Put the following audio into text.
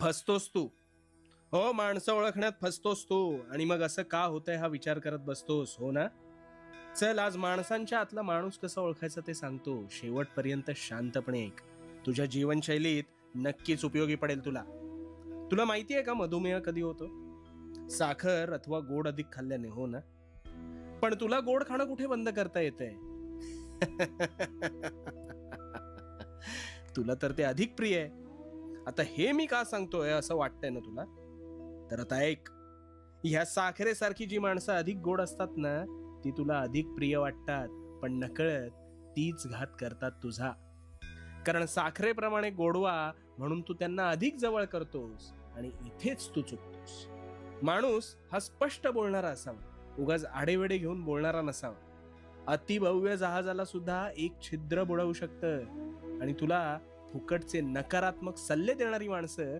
फसतोस तू. हो, माणसं ओळखण्यात फसतोस तू आणि मग असं का होतंय हा विचार करत बसतोस, हो ना? चल आज माणसांच्या आतला माणूस कसा ओळखायचा ते सांगतो. शेवटपर्यंत शांतपणे ऐक. तुझ्या जीवनशैलीत नक्कीच उपयोगी पडेल तुला. तुला माहिती आहे का मधुमेह कधी होतो? साखर अथवा गोड अधिक खाल्ल्याने, हो ना? पण तुला गोड खाणं कुठे बंद करता येतंय? तुला तर ते अधिक प्रिय आहे. आता हे मी का सांगतोय असं वाटतंय ना तुला? तर आता ऐक. ह्या साखरेसारखी जी माणसं अधिक गोड असतात ना, ती तुला अधिक प्रिय वाटतात, पण नकळत तीच घात करतात तुझा. कारण साखरेप्रमाणे गोडवा म्हणून तू त्यांना अधिक जवळ करतोस आणि इथेच तू चुकतोस. माणूस हा स्पष्ट बोलणारा असावा, उगाच आडेवेडे घेऊन बोलणारा नसावा. अतिभव्य जहाजाला सुद्धा एक छिद्र बुडवू शकतं आणि तुला फुकटचे नकारात्मक सल्ले देणारी माणसं